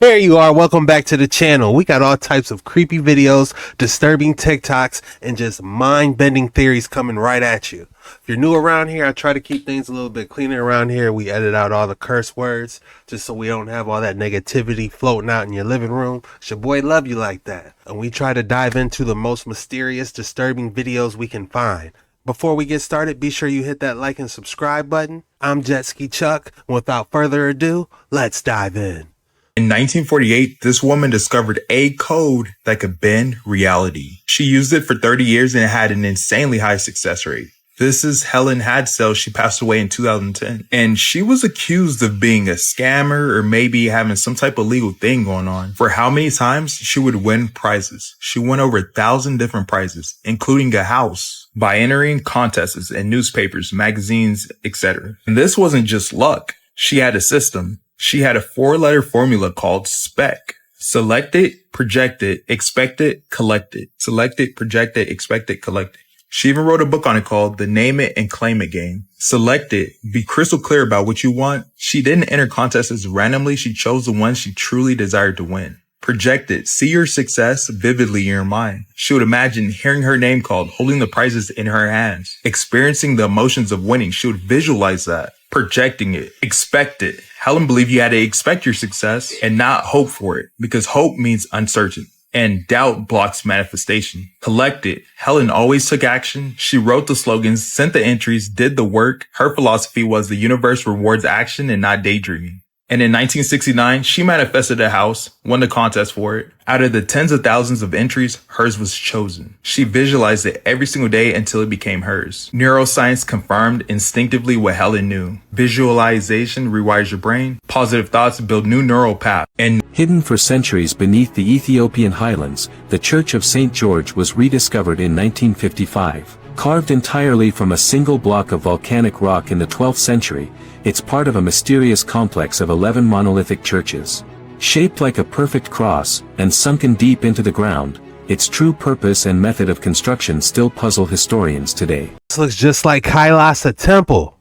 There you are. Welcome back to the channel. We got all types of creepy videos, disturbing TikToks, and just mind-bending theories coming right at you. If you're new around here, I try to keep things a little bit cleaner around here. We edit out all the curse words just so we don't have all that negativity floating out in your living room. It's your boy love you like that. And we try to dive into the most mysterious, disturbing videos we can find. Before we get started, be sure you hit that like and subscribe button. I'm Jet Ski Chuck. And without further ado, let's dive in. In 1948, this woman discovered a code that could bend reality. She used it for 30 years and it had an insanely high success rate. This is Helen Hadsell. She passed away in 2010. And she was accused of being a scammer or maybe having some type of legal thing going on. For how many times she would win prizes. She won over 1,000 different prizes, including a house, by entering contests in newspapers, magazines, etc. And this wasn't just luck. She had a system. She had a 4-letter formula called SPEC. Select it, project it, expect it, collect it. Select it, project it, expect it, collect it. She even wrote a book on it called The Name It and Claim It Game. Select it. Be crystal clear about what you want. She didn't enter contests randomly. She chose the ones she truly desired to win. Project it. See your success vividly in your mind. She would imagine hearing her name called, holding the prizes in her hands, experiencing the emotions of winning. She would visualize that. Projecting it. Expect it. Helen believed you had to expect your success and not hope for it, because hope means uncertain and doubt blocks manifestation. Collect it. Helen always took action. She wrote the slogans, sent the entries, did the work. Her philosophy was the universe rewards action and not daydreaming. And in 1969, she manifested a house, won the contest for it. Out of the tens of thousands of entries, hers was chosen. She visualized it every single day until it became hers. Neuroscience confirmed instinctively what Helen knew. Visualization rewires your brain. Positive thoughts build new neural paths. And hidden for centuries beneath the Ethiopian highlands, the Church of St. George was rediscovered in 1955. Carved entirely from a single block of volcanic rock in the 12th century, it's part of a mysterious complex of 11 monolithic churches. Shaped like a perfect cross, and sunken deep into the ground, its true purpose and method of construction still puzzle historians today. This looks just like Kailasa Temple.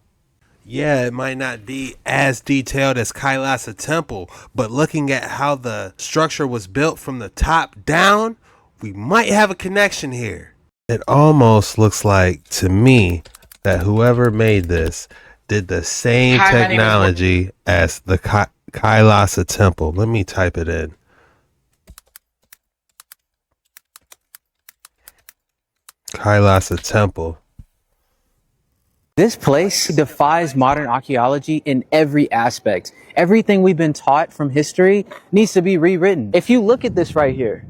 Yeah, it might not be as detailed as Kailasa Temple, but looking at how the structure was built from the top down, we might have a connection here. It almost looks like, to me, that whoever made this did the same technology as the Kailasa Temple. Let me type it in. Kailasa Temple. This place defies modern archaeology in every aspect. Everything we've been taught from history needs to be rewritten. If you look at this right here,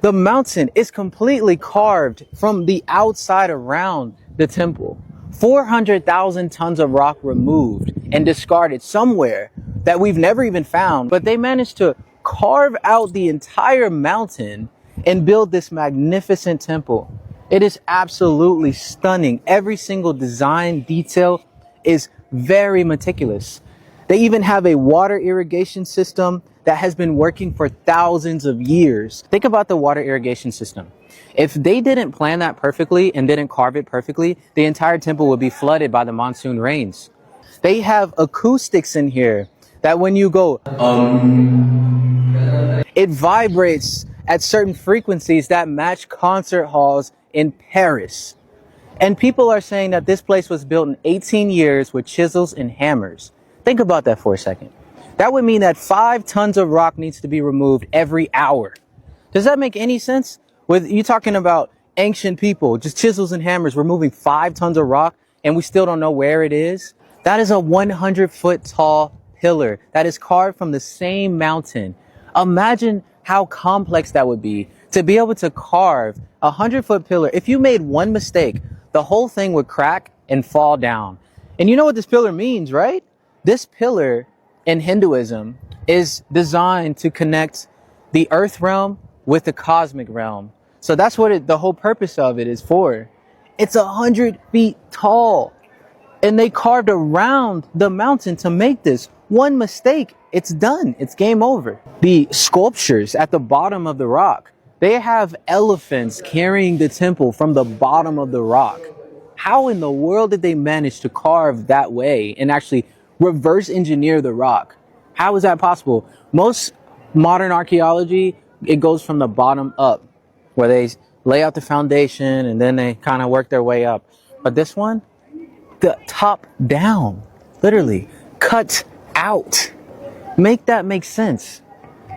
the mountain is completely carved from the outside around the temple. 400,000 tons of rock removed and discarded somewhere that we've never even found, but they managed to carve out the entire mountain and build this magnificent temple. It is absolutely stunning. Every single design detail is very meticulous. They even have a water irrigation system that has been working for thousands of years. Think about the water irrigation system. If they didn't plan that perfectly and didn't carve it perfectly, the entire temple would be flooded by the monsoon rains. They have acoustics in here that when you go, it vibrates at certain frequencies that match concert halls in Paris. And people are saying that this place was built in 18 years with chisels and hammers. Think about that for a second. That would mean that 5 tons of rock needs to be removed every hour. Does that make any sense? With you talking about ancient people, just chisels and hammers, removing 5 tons of rock, and we still don't know where it is? That is a 100-foot tall pillar that is carved from the same mountain. Imagine how complex that would be to be able to carve a 100-foot pillar. If you made one mistake, the whole thing would crack and fall down. And you know what this pillar means, right? This pillar in Hinduism is designed to connect the earth realm with the cosmic realm. So that's what the whole purpose of it is for. It's 100 feet tall. And they carved around the mountain to make this. One mistake, it's done. It's game over. The sculptures at the bottom of the rock, they have elephants carrying the temple from the bottom of the rock. How in the world did they manage to carve that way and actually reverse engineer the rock? How is that possible? Most Modern archaeology, it goes from the bottom up, where they lay out the foundation and then they kind of work their way up. But this one, the top down, literally cut out. Make that make sense.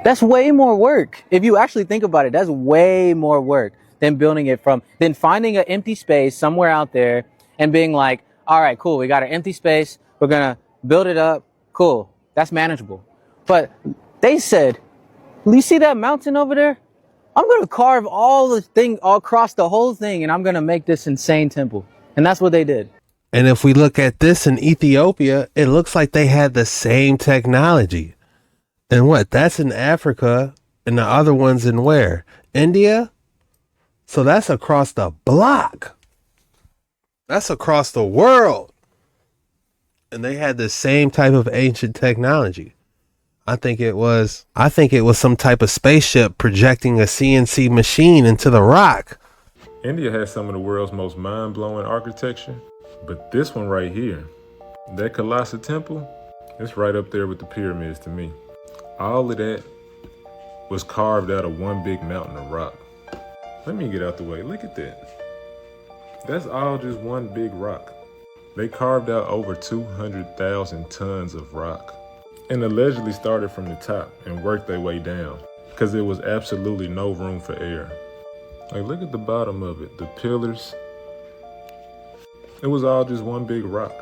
That's way more work. If you actually think about it, that's way more work than building it than finding an empty space somewhere out there and being like, all right, cool, we got an empty space, we're gonna build it up, cool, that's manageable. But they said, you see that mountain over there? I'm gonna carve all across the whole thing, and I'm gonna make this insane temple. And that's what they did. And if we look at this in Ethiopia, it looks like they had the same technology. And what? That's in Africa, and the other one's in where? India? So that's across the block. That's across the world. And they had the same type of ancient technology. I think it was some type of spaceship projecting a CNC machine into the rock. India has some of the world's most mind-blowing architecture, but this one right here, that Kailasa temple, it's right up there with the pyramids to me. All of that was carved out of one big mountain of rock. Let me get out the way. Look at that. That's all just one big rock. They carved out over 200,000 tons of rock and allegedly started from the top and worked their way down because there was absolutely no room for air. Like, look at the bottom of it, the pillars. It was all just one big rock.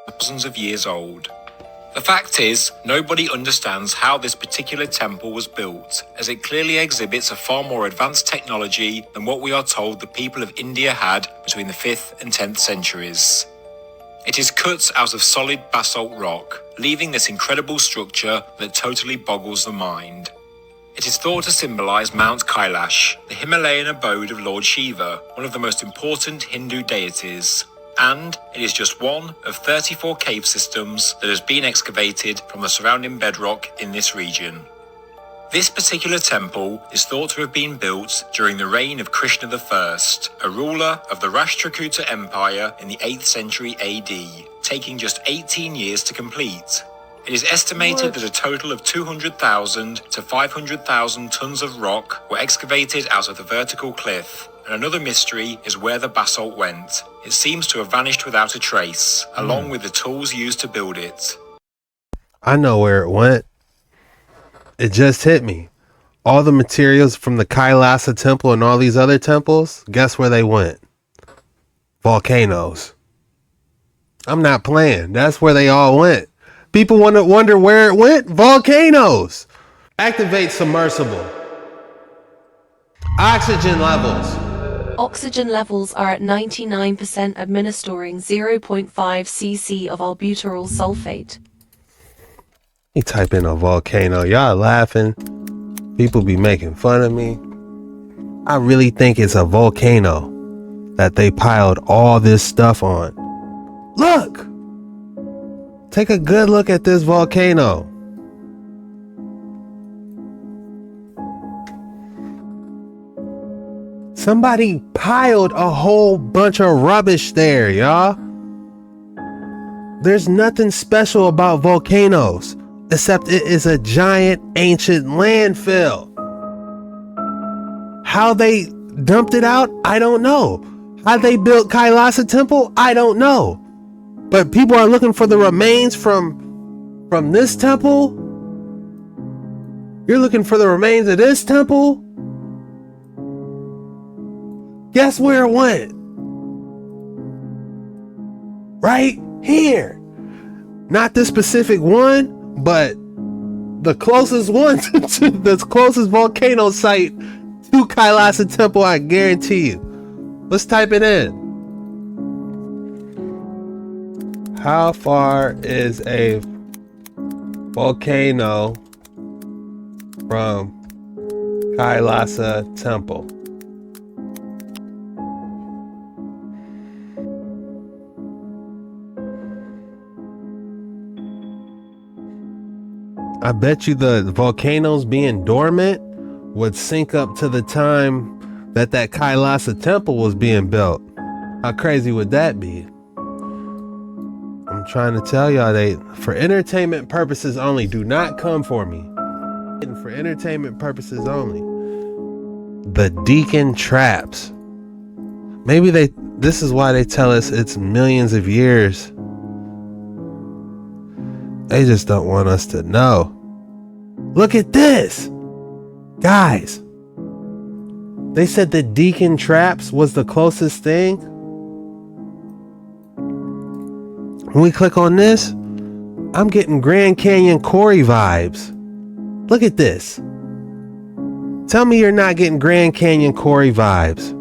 Thousands of years old. The fact is, nobody understands how this particular temple was built, as it clearly exhibits a far more advanced technology than what we are told the people of India had between the 5th and 10th centuries. It is cut out of solid basalt rock, leaving this incredible structure that totally boggles the mind. It is thought to symbolize Mount Kailash, the Himalayan abode of Lord Shiva, one of the most important Hindu deities. And it is just one of 34 cave systems that has been excavated from the surrounding bedrock in this region. This particular temple is thought to have been built during the reign of Krishna I, a ruler of the Rashtrakuta Empire in the 8th century AD, taking just 18 years to complete. It is estimated that a total of 200,000 to 500,000 tons of rock were excavated out of the vertical cliff. And another mystery is where the basalt went. It seems to have vanished without a trace, along with the tools used to build it. I know where it went. It just hit me. All the materials from the Kailasa temple and all these other temples, guess where they went? Volcanoes. I'm not playing. That's where they all went. People want to wonder where it went? Volcanoes. Activate submersible. Oxygen levels. Oxygen levels are at 99%, administering 0.5 cc of albuterol sulfate. You type in a volcano, y'all laughing. People be making fun of me. I really think it's a volcano that they piled all this stuff on. Look! Take a good look at this volcano. Somebody piled a whole bunch of rubbish there, y'all. There's nothing special about volcanoes, except it is a giant ancient landfill. How they dumped it out, I don't know. How they built Kailasa Temple, I don't know. But people are looking for the remains from this temple. You're looking for the remains of this temple. Guess where it went? Right here. Not the specific one, but the closest one to the closest volcano site to Kailasa Temple, I guarantee you. Let's type it in. How far is a volcano from Kailasa Temple? I bet you the volcanoes being dormant would sync up to the time that Kailasa Temple was being built. How crazy would that be? I'm trying to tell y'all, they, for entertainment purposes only, do not come for me. for entertainment purposes only. The Deacon traps. Maybe this is why they tell us it's millions of years. They just don't want us to know. Look at this. Guys. They said the Deacon traps was the closest thing. When we click on this, I'm getting Grand Canyon Quarry vibes. Look at this. Tell me you're not getting Grand Canyon Quarry vibes.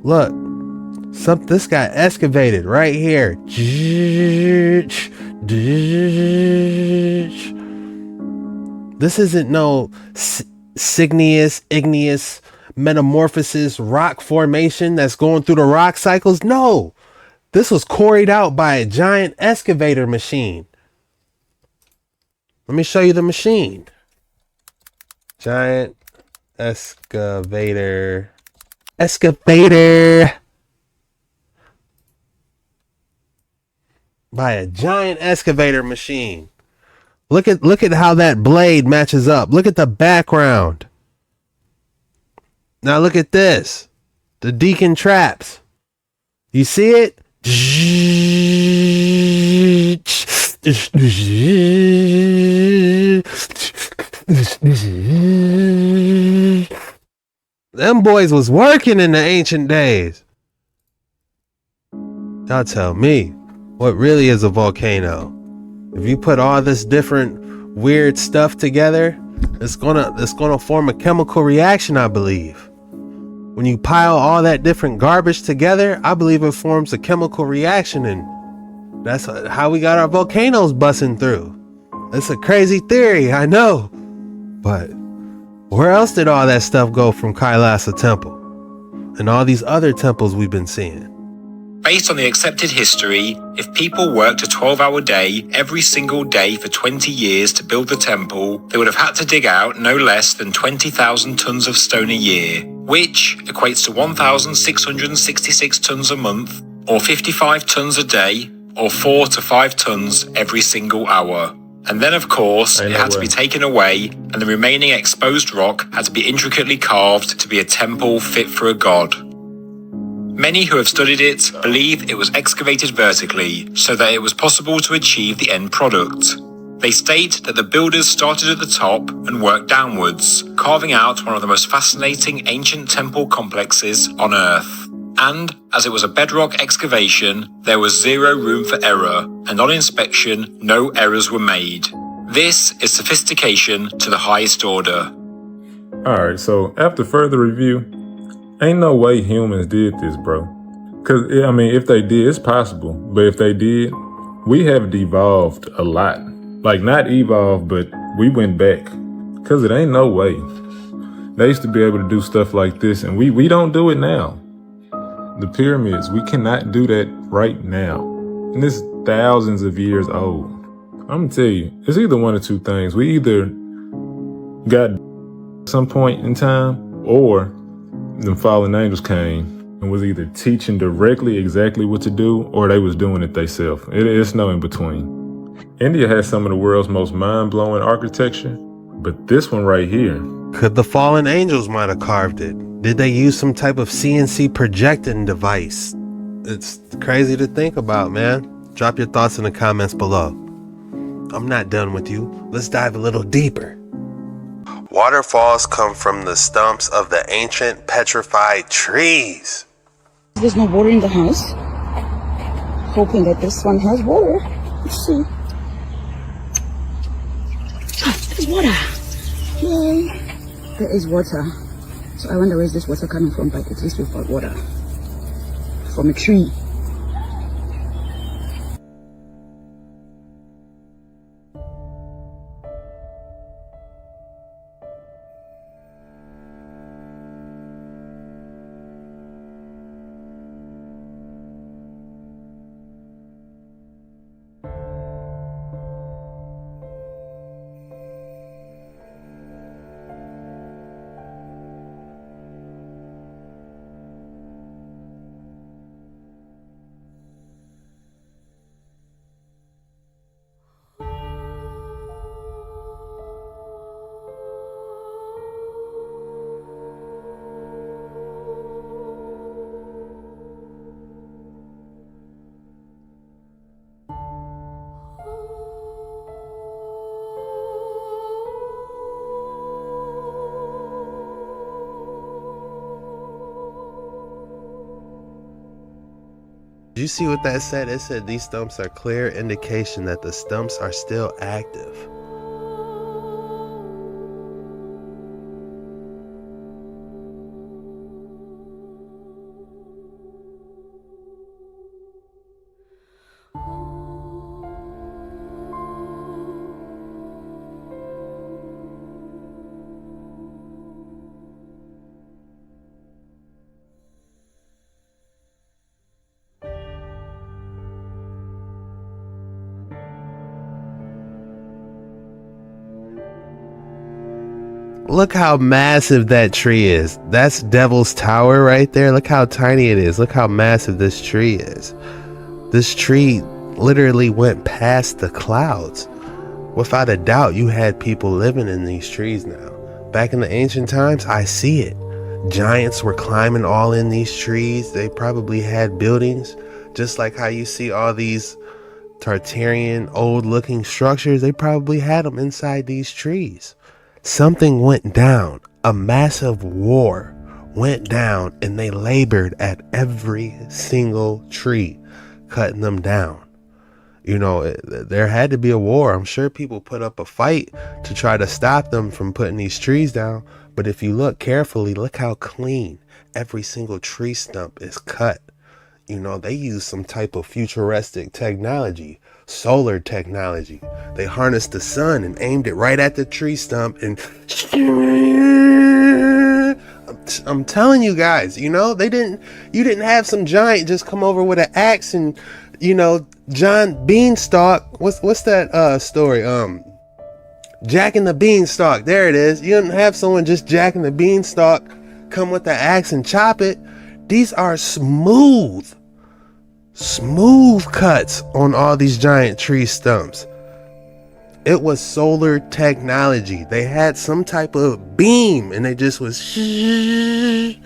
Look, this got excavated right here. This isn't no igneous metamorphosis rock formation that's going through the rock cycles. No, this was quarried out by a giant excavator machine. Let me show you the machine. Giant excavator. By a giant excavator machine. Look at how that blade matches up. Look at the background. Now look at this. The Deacon traps. You see it? Them boys was working in the ancient days. Y'all tell me, what really is a volcano? If you put all this different weird stuff together, it's gonna form a chemical reaction, I believe. When you pile all that different garbage together, I believe it forms a chemical reaction, and that's how we got our volcanoes busting through. It's a crazy theory, I know, but where else did all that stuff go from Kailasa Temple and all these other temples we've been seeing? Based on the accepted history, if people worked a 12-hour day every single day for 20 years to build the temple, they would have had to dig out no less than 20,000 tons of stone a year, which equates to 1,666 tons a month, or 55 tons a day, or 4 to 5 tons every single hour. And then, of course, it had to be taken away, and the remaining exposed rock had to be intricately carved to be a temple fit for a god. Many who have studied it believe it was excavated vertically so that it was possible to achieve the end product. They state that the builders started at the top and worked downwards, carving out one of the most fascinating ancient temple complexes on Earth. And, as it was a bedrock excavation, there was zero room for error, and on inspection, no errors were made. This is sophistication to the highest order. Alright, so after further review, ain't no way humans did this, bro. Cause, I mean, if they did, it's possible. But if they did, we have devolved a lot. Like, not evolved, but we went back. Cause it ain't no way. They used to be able to do stuff like this, and we don't do it now. The pyramids, we cannot do that right now. And this is thousands of years old. I'm gonna tell you, it's either one of two things. We either got some point in time, or the fallen angels came and was either teaching directly exactly what to do, or they was doing it themselves. It's no in between. India has some of the world's most mind-blowing architecture, but this one right here. Could the fallen angels might have carved it? Did they use some type of CNC projecting device? It's crazy to think about, man. Drop your thoughts in the comments below. I'm not done with you. Let's dive a little deeper. Waterfalls come from the stumps of the ancient petrified trees. There's no water in the house. Hoping that this one has water. Let's see. There's water. Yay. There is water. So I wonder where is this water coming from, but at least we've got water. From a tree. Did you see what that said? It said these stumps are clear indication that the stumps are still active. Look how massive that tree is. That's Devil's Tower right there. Look how tiny it is. Look how massive this tree is. This tree literally went past the clouds. Without a doubt, you had people living in these trees now. Back in the ancient times, I see it. Giants were climbing all in these trees. They probably had buildings, just like how you see all these Tartarian old-looking structures. They probably had them inside these trees. Something went down. A massive war went down, and they labored at every single tree, cutting them down. You know, there had to be a war. I'm sure people put up a fight to try to stop them from putting these trees down. But if you look carefully, look how clean every single tree stump is cut. You know, they use some type of futuristic technology, solar technology. They harnessed the sun and aimed it right at the tree stump, and I'm telling you guys, you know, you didn't have some giant just come over with an axe and, you know, John Beanstalk. What's that story? Jack and the Beanstalk. There it is. You didn't have someone just Jack and the Beanstalk come with the axe and chop it. These are smooth cuts on all these giant tree stumps. It was solar technology. They had some type of beam and they just was it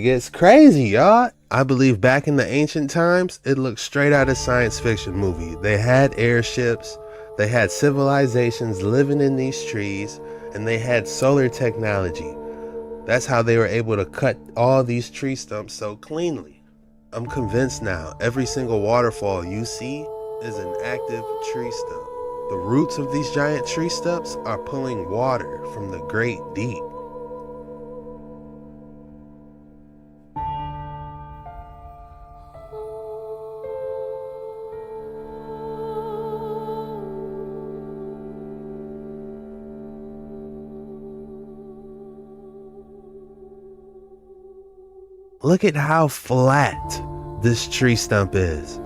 gets crazy, y'all. I believe back in the ancient times, it looked straight out of science fiction movie. They had airships, they had civilizations living in these trees, and they had solar technology. That's how they were able to cut all these tree stumps so cleanly. I'm convinced now, every single waterfall you see is an active tree stump. The roots of these giant tree stumps are pulling water from the great deep. Look at how flat this tree stump is.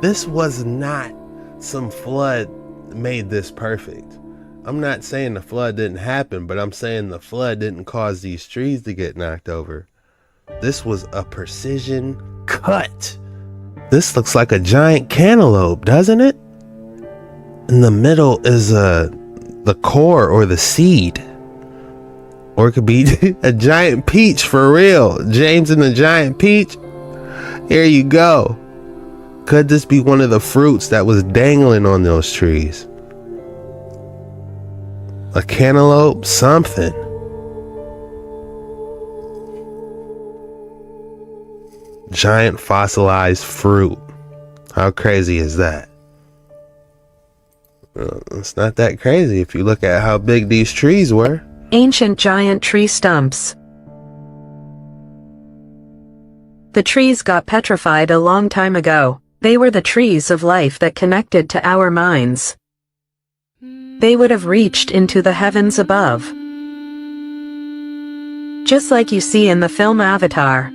This was not some flood made this perfect. I'm not saying the flood didn't happen, but I'm saying the flood didn't cause these trees to get knocked over. This was a precision cut. This looks like a giant cantaloupe, doesn't it? In the middle is the core or the seed. Or it could be a giant peach for real. James and the giant peach. Here you go. Could this be one of the fruits that was dangling on those trees? A cantaloupe? Something. Giant fossilized fruit. How crazy is that? Well, it's not that crazy if you look at how big these trees were. Ancient giant tree stumps. The trees got petrified a long time ago. They were the trees of life that connected to our minds. They would have reached into the heavens above. Just like you see in the film Avatar.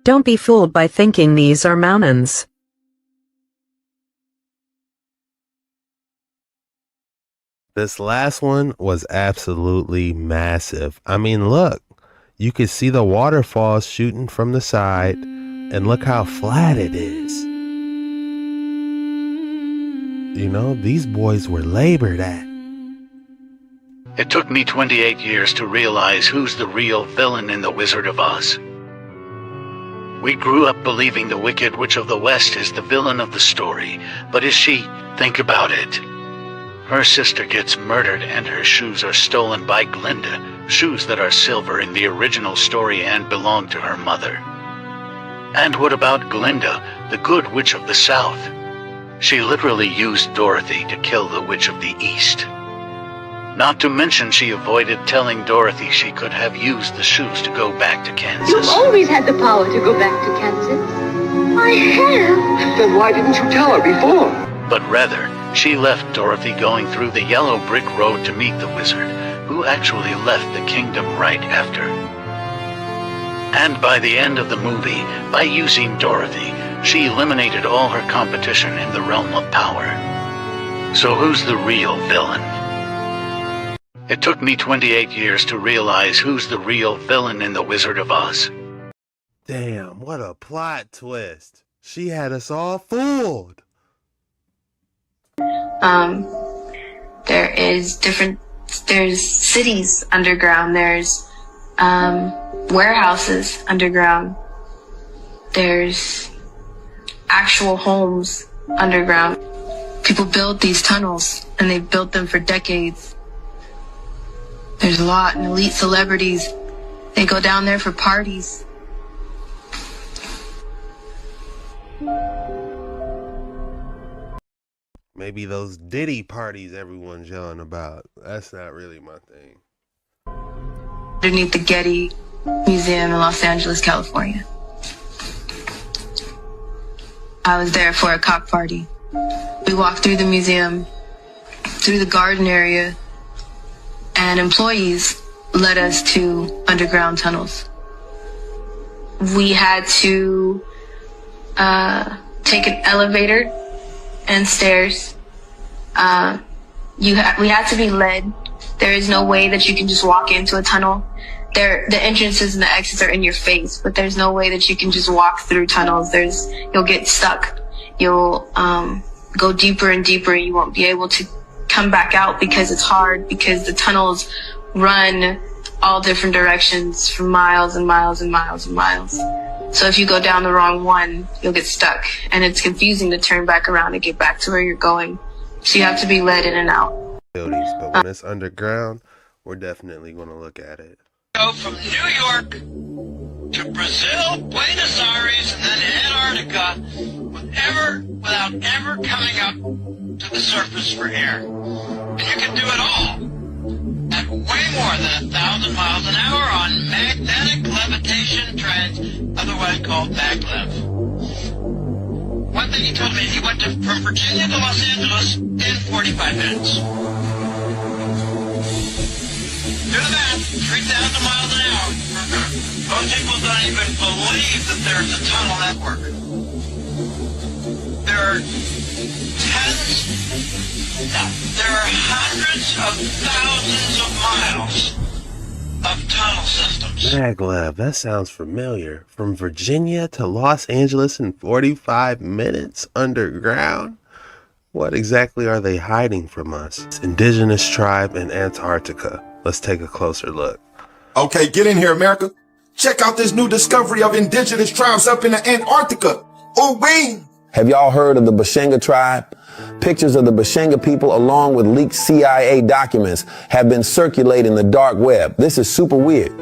Don't be fooled by thinking these are mountains. This last one was absolutely massive. I mean, look, you could see the waterfalls shooting from the side, and look how flat it is. You know, these boys were labored at. It took me 28 years to realize who's the real villain in The Wizard of Oz. We grew up believing the Wicked Witch of the West is the villain of the story, but is she? Think about it. Her sister gets murdered and her shoes are stolen by Glinda, shoes that are silver in the original story and belong to her mother. And what about Glinda, the good witch of the South? She literally used Dorothy to kill the witch of the East. Not to mention she avoided telling Dorothy she could have used the shoes to go back to Kansas. You've always had the power to go back to Kansas. I have. Then why didn't you tell her before? But rather, she left Dorothy going through the yellow brick road to meet the wizard, who actually left the kingdom right after. And by the end of the movie, by using Dorothy, she eliminated all her competition in the realm of power. So who's the real villain? It took me 28 years to realize who's the real villain in The Wizard of Oz. Damn, what a plot twist. She had us all fooled. There's cities underground, there's warehouses underground, there's actual homes underground. People build these tunnels and they've built them for decades. There's a lot of elite celebrities. They go down there for parties. Maybe those Diddy parties everyone's yelling about. That's not really my thing. Underneath the Getty Museum in Los Angeles, California. I was there for a cock party. We walked through the museum, through the garden area, and employees led us to underground tunnels. We had to take an elevator and stairs. We had to be led. There is no way that you can just walk into a tunnel. The entrances and the exits are in your face, but there's no way that you can just walk through tunnels. You'll get stuck. You'll go deeper and deeper, and you won't be able to come back out because it's hard, because the tunnels run all different directions for miles and miles and miles and miles. So if you go down the wrong one, you'll get stuck, and it's confusing to turn back around and get back to where you're going. So you have to be led in and out. But when it's underground, we're definitely going to look at it. Go from New York to Brazil, Buenos Aires, and then Antarctica without ever coming up to the surface for air. And you can do it all at way more than 1,000 miles an hour on magnetic levitation trains, otherwise called maglev. One thing he told me, he went from Virginia to Los Angeles in 45 minutes. Do the math, 3,000 miles an hour. Most people don't even believe that there's a tunnel network. There are hundreds of thousands of miles of tunnel systems. Maglev, that sounds familiar. From Virginia to Los Angeles in 45 minutes underground? What exactly are they hiding from us? Indigenous tribe in Antarctica. Let's take a closer look. Okay, get in here, America. Check out this new discovery of indigenous tribes up in the Antarctica. Oh, wait. Have y'all heard of the Bashenga tribe? Pictures of the Bashenga people along with leaked CIA documents have been circulating the dark web. This is super weird.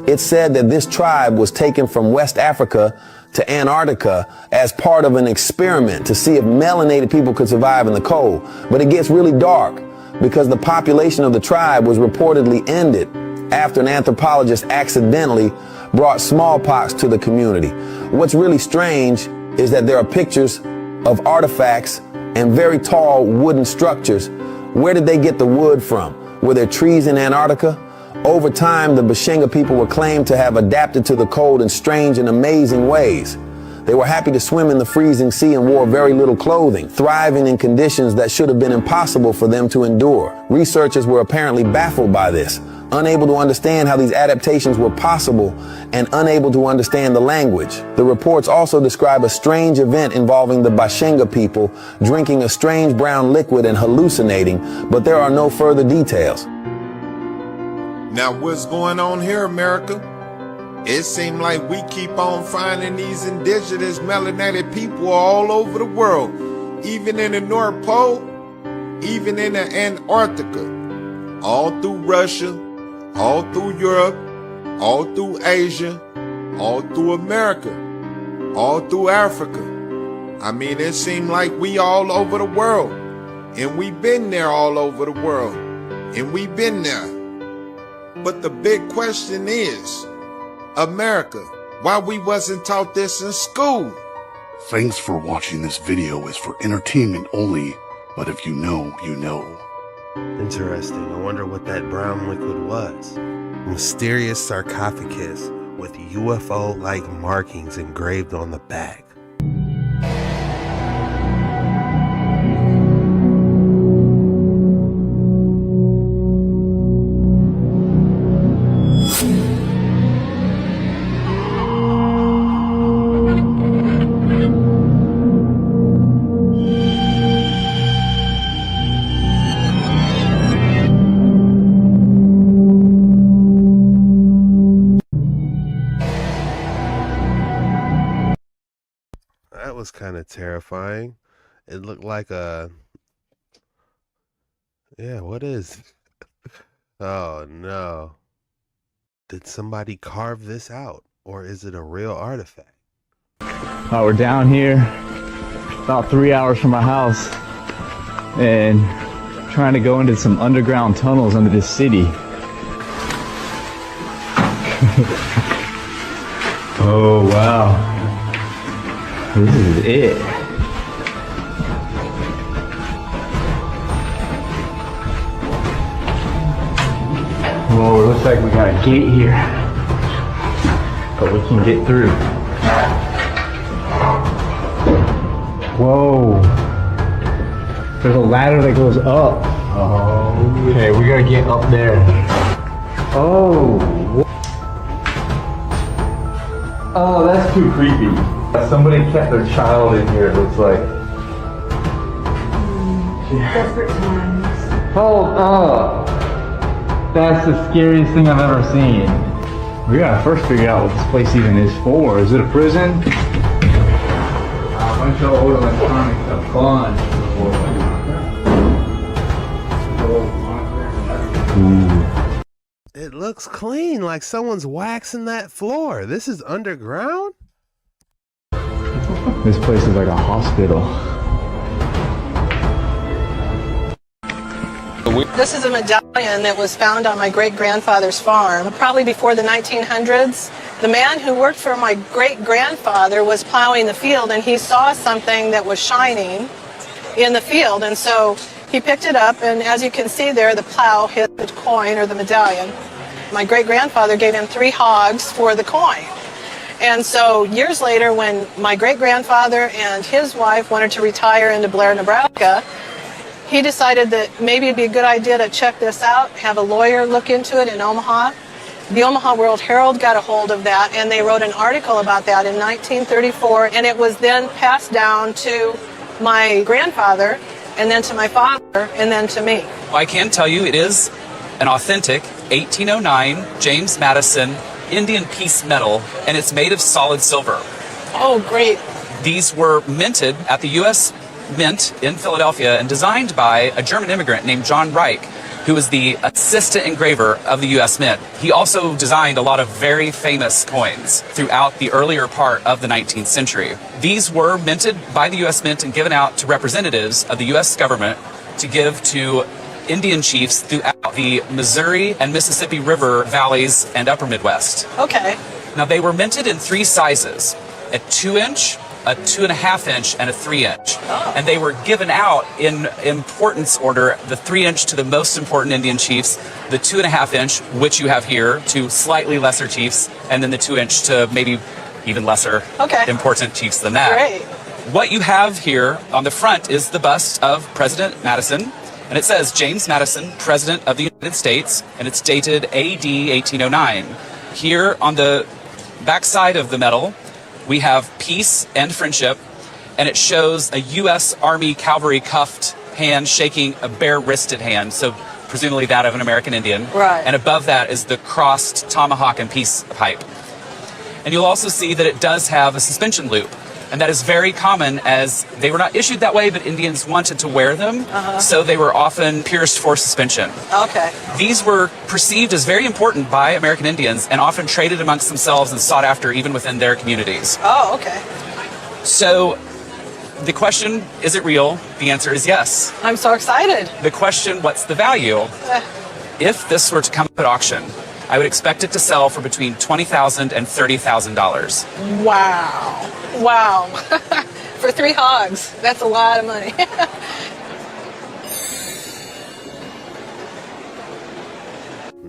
It's said that this tribe was taken from West Africa to Antarctica as part of an experiment to see if melanated people could survive in the cold. But it gets really dark because the population of the tribe was reportedly ended after an anthropologist accidentally brought smallpox to the community. What's really strange is that there are pictures of artifacts and very tall wooden structures. Where did they get the wood from? Were there trees in Antarctica? Over time, the Bashenga people were claimed to have adapted to the cold in strange and amazing ways. They were happy to swim in the freezing sea and wore very little clothing, thriving in conditions that should have been impossible for them to endure. Researchers were apparently baffled by this, unable to understand how these adaptations were possible and unable to understand the language. The reports also describe a strange event involving the Bashenga people drinking a strange brown liquid and hallucinating, but there are no further details. Now what's going on here, America? It seems like we keep on finding these indigenous melanated people all over the world, even in the North Pole. even in the Antarctica, all through Russia, all through Europe, all through Asia, all through America, all through Africa. I mean, it seemed like we all over the world, and we been there all over the world, and we been there. But the big question is, America, why we wasn't taught this in school? Thanks for watching. This video is for entertainment only, but if you know, you know. Interesting. I wonder what that brown liquid was. Mysterious sarcophagus with UFO-like markings engraved on the back. That was kind of terrifying. It looked like a... Yeah, what is... Oh, no. Did somebody carve this out? Or is it a real artifact? We're down here, about 3 hours from our house, and trying to go into some underground tunnels under this city. Oh, wow. This is it. Whoa, it looks like we got a gate here, but we can get through. Whoa. There's a ladder that goes up. Oh. Okay, we gotta get up there. Oh. Oh, that's too creepy. Somebody kept their child in here, it looks like. Desperate times. Hold up. That's the scariest thing I've ever seen. We gotta first figure out what this place even is for. Is it a prison? A bunch of old electronics, a bunch of It looks clean, like someone's waxing that floor. This is underground? This place is like a hospital. This is a medallion that was found on my great-grandfather's farm, probably before the 1900s. The man who worked for my great-grandfather was plowing the field, and he saw something that was shining in the field, and so he picked it up, and as you can see there, the plow hit the coin or the medallion. My great-grandfather gave him 3 hogs for the coin. And so years later, when my great-grandfather and his wife wanted to retire into Blair, Nebraska, he decided that maybe it'd be a good idea to check this out, have a lawyer look into it in Omaha. The Omaha World Herald got a hold of that, and they wrote an article about that in 1934, and it was then passed down to my grandfather, and then to my father, and then to me. I can tell you it is an authentic 1809 James Madison Indian piece medal, and it's made of solid silver. Oh, great. These were minted at the U.S. Mint in Philadelphia and designed by a German immigrant named John Reich, who was the assistant engraver of the U.S. Mint. He also designed a lot of very famous coins throughout the earlier part of the 19th century. These were minted by the U.S. Mint and given out to representatives of the U.S. government to give to Indian chiefs throughout the Missouri and Mississippi River valleys and upper Midwest. Okay. Now, they were minted in 3 sizes, a 2-inch, a 2.5-inch, and a 3-inch. Oh. And they were given out in importance order, the 3-inch to the most important Indian chiefs, the 2.5-inch, which you have here, to slightly lesser chiefs, and then the 2-inch to maybe even lesser important chiefs than that. Great. What you have here on the front is the bust of President Madison, and it says James Madison, President of the United States, and it's dated AD 1809. Here on the back side of the medal, we have peace and friendship, and it shows a U.S. Army cavalry cuffed hand shaking a bare-wristed hand, so presumably that of an American Indian. Right. And above that is the crossed tomahawk and peace pipe. And you'll also see that it does have a suspension loop And that is very common, as they were not issued that way, but Indians wanted to wear them, so they were often pierced for suspension. Okay. These were perceived as very important by American Indians and often traded amongst themselves and sought after even within their communities. Oh, okay. So the question, is it real? The answer is yes. I'm so excited. The question, what's the value? If this were to come up at auction, I would expect it to sell for between $20,000 and $30,000. Wow. Wow. For 3 hogs, that's a lot of money.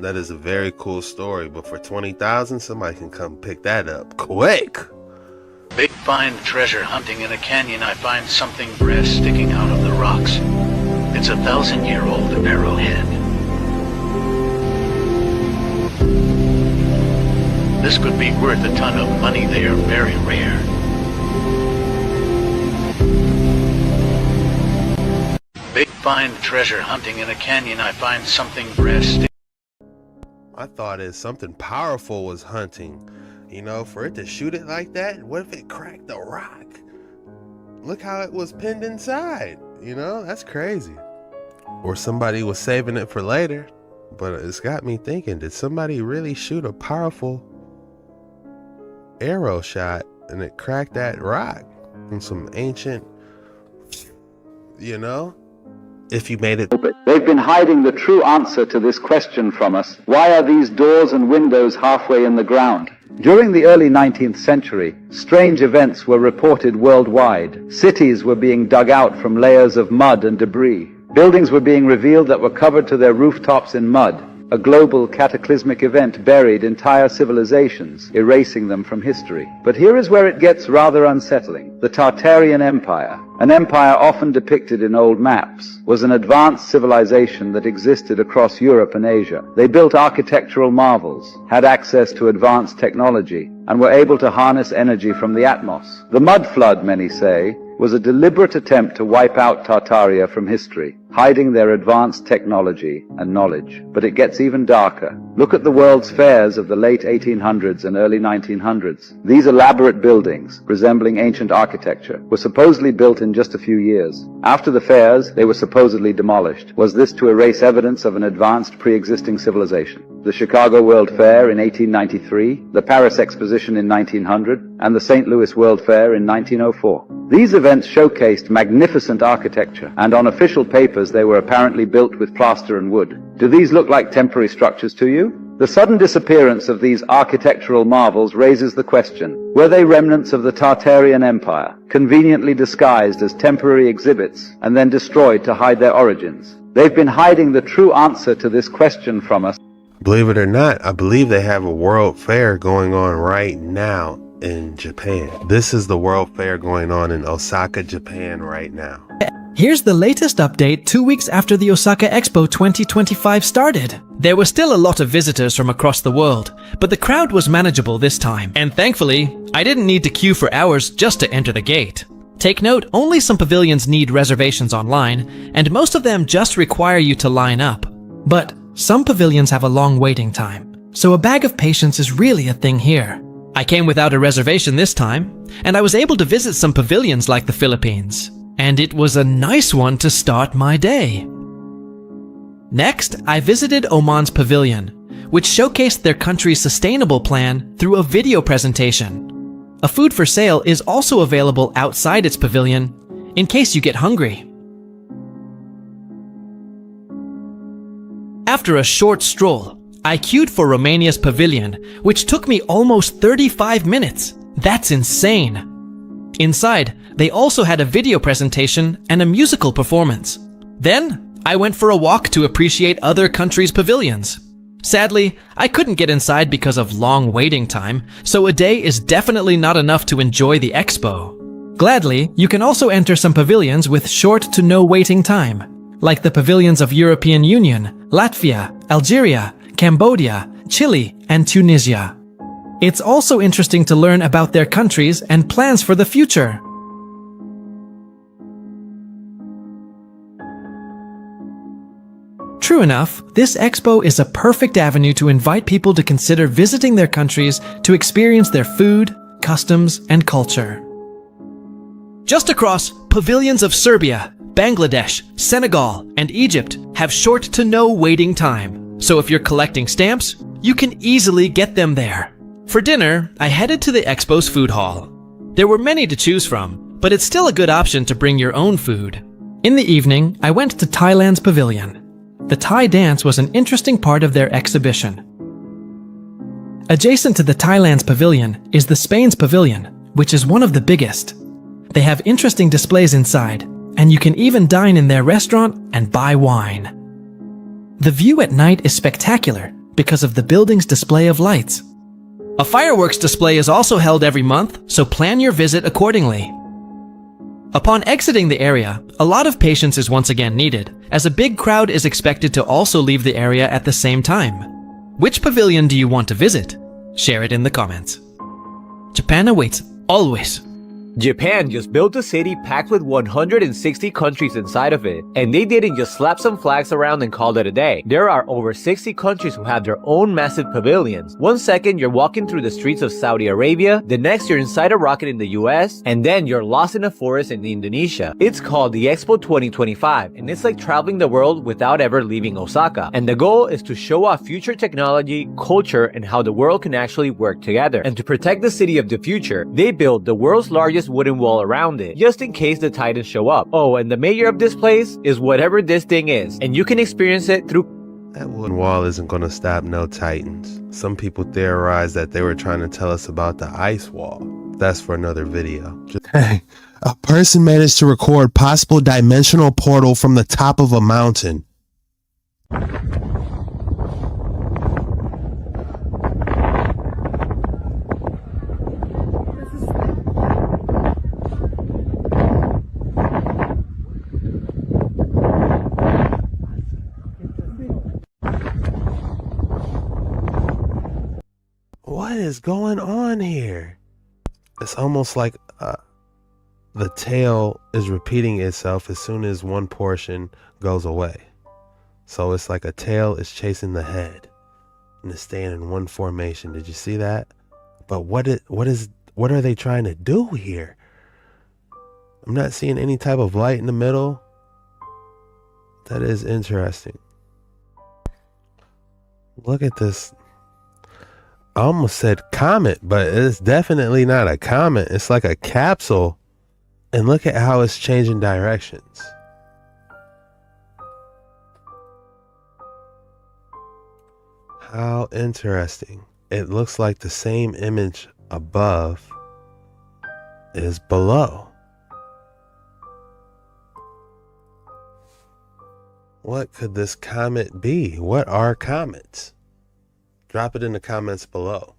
That is a very cool story, but for $20,000, somebody can come pick that up quick. Big find treasure hunting in a canyon. I find something brass sticking out of the rocks. It's a 1,000-year-old arrowhead. This could be worth a ton of money. They are very rare. Big find treasure hunting in a canyon. I find something brass. I thought it's something powerful was hunting. You know, for it to shoot it like that, what if it cracked the rock? Look how it was pinned inside. You know, that's crazy. Or somebody was saving it for later. But it's got me thinking, did somebody really shoot a powerful arrow shot and it cracked that rock from some ancient, you know? If you made it. They've been hiding the true answer to this question from us. Why are these doors and windows halfway in the ground? During the early 19th century, strange events were reported worldwide. Cities were being dug out from layers of mud and debris. Buildings were being revealed that were covered to their rooftops in mud. A global cataclysmic event buried entire civilizations, erasing them from history. But here is where it gets rather unsettling. The Tartarian Empire, an empire often depicted in old maps, was an advanced civilization that existed across Europe and Asia. They built architectural marvels, had access to advanced technology, and were able to harness energy from the atmos. The mud flood, many say, was a deliberate attempt to wipe out Tartaria from history, hiding their advanced technology and knowledge. But it gets even darker. Look at the world's fairs of the late 1800s and early 1900s. These elaborate buildings, resembling ancient architecture, were supposedly built in just a few years. After the fairs, they were supposedly demolished. Was this to erase evidence of an advanced pre-existing civilization? The Chicago World Fair in 1893, the Paris Exposition in 1900, and the St. Louis World Fair in 1904. These events showcased magnificent architecture, and on official papers they were apparently built with plaster and wood. Do these look like temporary structures to you? The sudden disappearance of these architectural marvels raises the question, were they remnants of the Tartarian Empire, conveniently disguised as temporary exhibits and then destroyed to hide their origins? They've been hiding the true answer to this question from us. Believe it or not, I believe they have a world fair going on right now in Japan. This is the world fair going on in Osaka, Japan right now. Here's the latest update 2 weeks after the Osaka Expo 2025 started. There were still a lot of visitors from across the world, but the crowd was manageable this time. And thankfully, I didn't need to queue for hours just to enter the gate. Take note, only some pavilions need reservations online, and most of them just require you to line up. But some pavilions have a long waiting time, so a bag of patience is really a thing here. I came without a reservation this time, and I was able to visit some pavilions like the Philippines. And it was a nice one to start my day. Next, I visited Oman's pavilion, which showcased their country's sustainable plan through a video presentation. A food for sale is also available outside its pavilion, in case you get hungry. After a short stroll, I queued for Romania's pavilion, which took me almost 35 minutes. That's insane. Inside, they also had a video presentation and a musical performance. Then, I went for a walk to appreciate other countries' pavilions. Sadly, I couldn't get inside because of long waiting time, so a day is definitely not enough to enjoy the expo. Gladly, you can also enter some pavilions with short to no waiting time, like the pavilions of European Union, Latvia, Algeria, Cambodia, Chile, and Tunisia. It's also interesting to learn about their countries and plans for the future. True enough, this expo is a perfect avenue to invite people to consider visiting their countries to experience their food, customs, and culture. Just across, pavilions of Serbia, Bangladesh, Senegal, and Egypt have short to no waiting time. So if you're collecting stamps, you can easily get them there. For dinner, I headed to the Expo's food hall. There were many to choose from, but it's still a good option to bring your own food. In the evening, I went to Thailand's pavilion. The Thai dance was an interesting part of their exhibition. Adjacent to the Thailand's pavilion is the Spain's pavilion, which is one of the biggest. They have interesting displays inside, and you can even dine in their restaurant and buy wine. The view at night is spectacular because of the building's display of lights. A fireworks display is also held every month, so plan your visit accordingly. Upon exiting the area, a lot of patience is once again needed, as a big crowd is expected to also leave the area at the same time. Which pavilion do you want to visit? Share it in the comments. Japan awaits, always. Japan just built a city packed with 160 countries inside of it, and they didn't just slap some flags around and call it a day. There are over 60 countries who have their own massive pavilions. One second you're walking through the streets of Saudi Arabia, the next you're inside a rocket in the US, and then you're lost in a forest in Indonesia. It's called the Expo 2025, and it's like traveling the world without ever leaving Osaka. And the goal is to show off future technology, culture, and how the world can actually work together. And to protect the city of the future, they built the world's largest wooden wall around it, just in case the Titans show up. Oh, and the mayor of this place is whatever this thing is, and you can experience it through... That wooden wall isn't going to stop no Titans. Some people theorize that they were trying to tell us about the ice wall. That's for another video. Hey, a person managed to record possible dimensional portal from the top of a mountain. What is going on here? It's almost like the tail is repeating itself as soon as one portion goes away. So it's like a tail is chasing the head and it's staying in one formation. Did you see that? But what are they trying to do here? I'm not seeing any type of light in the middle. That is interesting. Look at this. I almost said comet, but it's definitely not a comet. It's like a capsule. And look at how it's changing directions. How interesting. It looks like the same image above is below. What could this comet be? What are comets? Drop it in the comments below.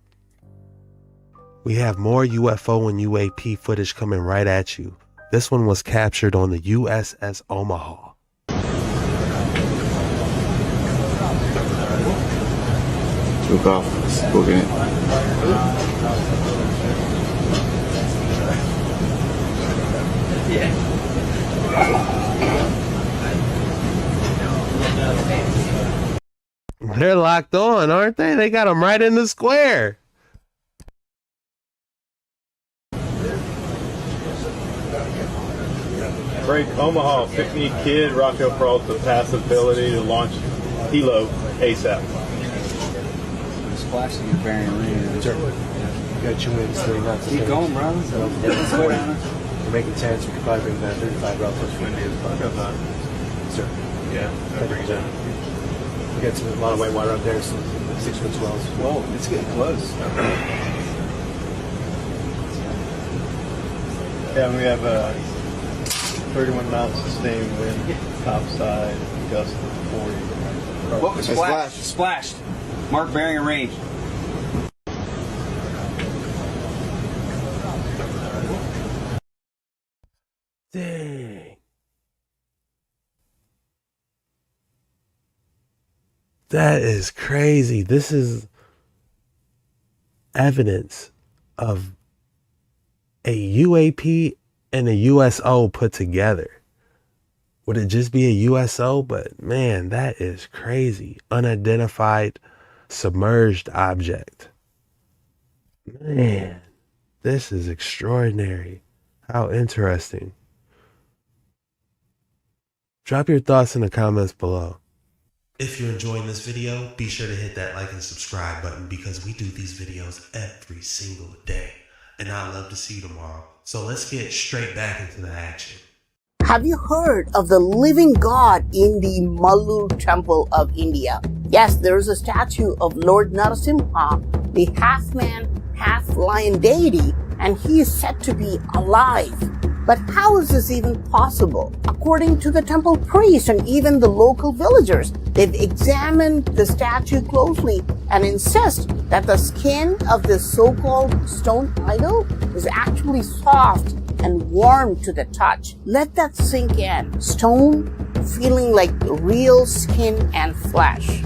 We have more UFO and UAP footage coming right at you. This one was captured on the USS Omaha. Took off, booking it. They're locked on, aren't they? They got them right in the square. Break Omaha, 50 kid, Rafael Peralta, passability to launch Hilo ASAP. Splashing your bearing ring. Sure. Got you in 3 knots. Keep going, bro. So, We're making 10, so we can probably bring that 35 route plus windy as well. Sir. Yeah, that brings it. We got a lot of white water up there, so 6 foot swells. Whoa, it's getting close. Yeah, we have 31 knots sustained wind, topside, gust of 40. What was splashed? Splashed. Mark bearing and range. Dang. That is crazy. This is evidence of a UAP and a USO put together. Would it just be a USO? But man, that is crazy. Unidentified submerged object. Man, this is extraordinary. How interesting. Drop your thoughts in the comments below. If you're enjoying this video, be sure to hit that like and subscribe button because we do these videos every single day. And I'd love to see you tomorrow. So let's get straight back into the action. Have you heard of the living god in the Mallur temple of India? Yes, there is a statue of Lord Narasimha, the half-man, half-lion deity, and he is said to be alive. But how is this even possible? According to the temple priest and even the local villagers, they've examined the statue closely and insist that the skin of this so-called stone idol is actually soft and warm to the touch. Let that sink in. Stone feeling like real skin and flesh.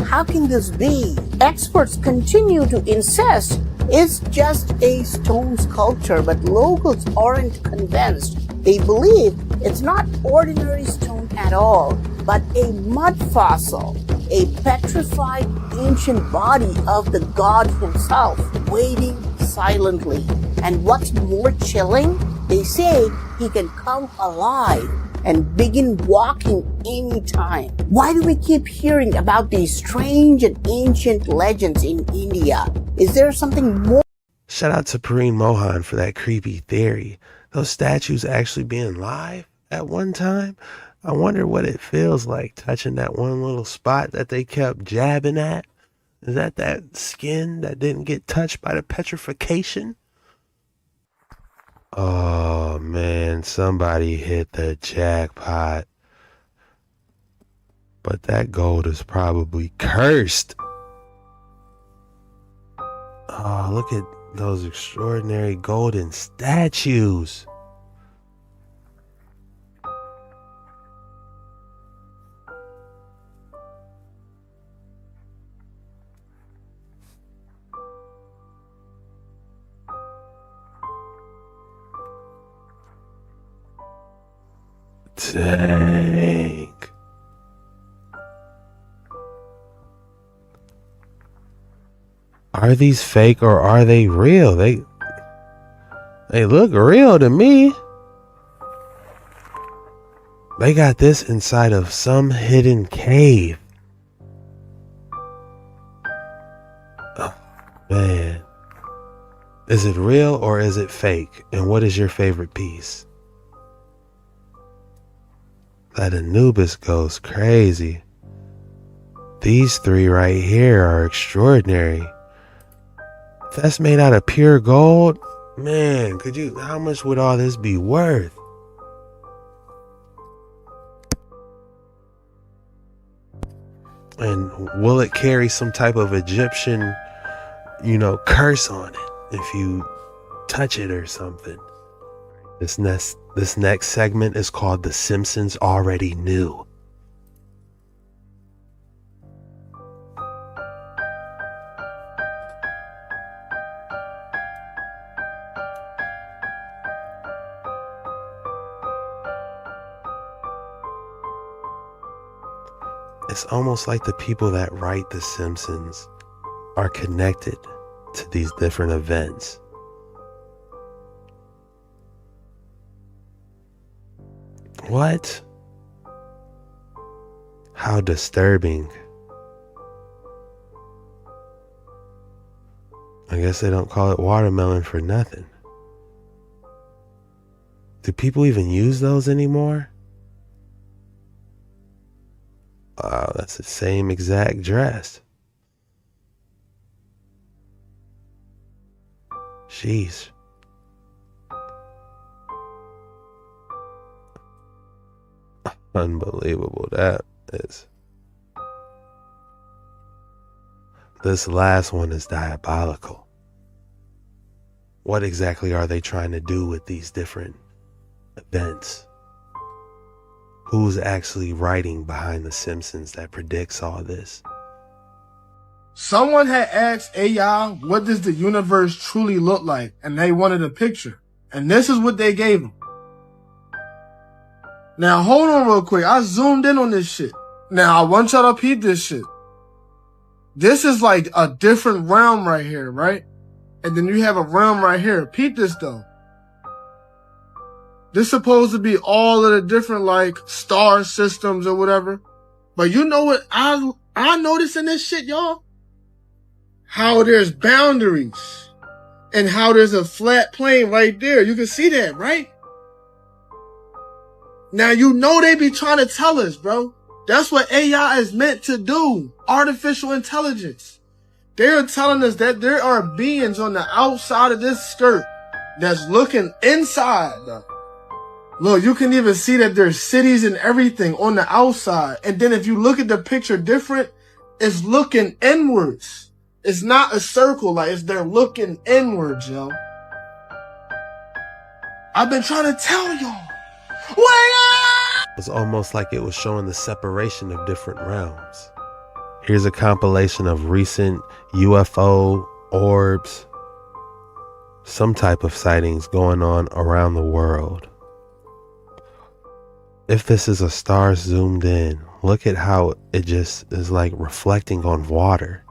How can this be? Experts continue to insist it's just a stone sculpture, but locals aren't convinced. They believe it's not ordinary stone at all, but a mud fossil, a petrified ancient body of the god himself, waiting silently. And what's more chilling? They say he can come alive and begin walking anytime. Why do we keep hearing about these strange and ancient legends in India? Is there something more? Shout out to Pareen Mohan for that creepy theory. Those statues actually being live at one time? I wonder what it feels like touching that one little spot that they kept jabbing at. Is that skin that didn't get touched by the petrification? Oh man, somebody hit the jackpot. But that gold is probably cursed. Oh, look at those extraordinary golden statues. Dang. Are these fake or are they real? They look real to me. They got this inside of some hidden cave. Oh, man. Is it real or is it fake? And what is your favorite piece? That Anubis goes crazy. These three right here are extraordinary. If that's made out of pure gold, man, how much would all this be worth? And will it carry some type of Egyptian, curse on it if you touch it or something? This next segment is called The Simpsons Already Knew. It's almost like the people that write The Simpsons are connected to these different events. What? How disturbing. I guess they don't call it watermelon for nothing. Do people even use those anymore? Wow, that's the same exact dress. Jeez. Unbelievable, that is. This last one is diabolical. What exactly are they trying to do with these different events? Who's actually writing behind The Simpsons that predicts all this? Someone had asked AI, what does the universe truly look like? And they wanted a picture. And this is what they gave them. Now, hold on real quick. I zoomed in on this shit. Now, I want y'all to peep this shit. This is like a different realm right here, right? And then you have a realm right here. Peep this, though. This supposed to be all of the different like star systems or whatever. But you know what I noticed in this shit, y'all? How there's boundaries and how there's a flat plane right there. You can see that, right? Now, you know they be trying to tell us, bro. That's what AI is meant to do. Artificial intelligence. They're telling us that there are beings on the outside of this skirt that's looking inside. Look, you can even see that there's cities and everything on the outside. And then if you look at the picture different, it's looking inwards. It's not a circle, like they're looking inwards, yo. I've been trying to tell y'all. Wake up! It's almost like it was showing the separation of different realms. Here's a compilation of recent UFO orbs, some type of sightings going on around the world. If this is a star zoomed in, look at how it just is like reflecting on water.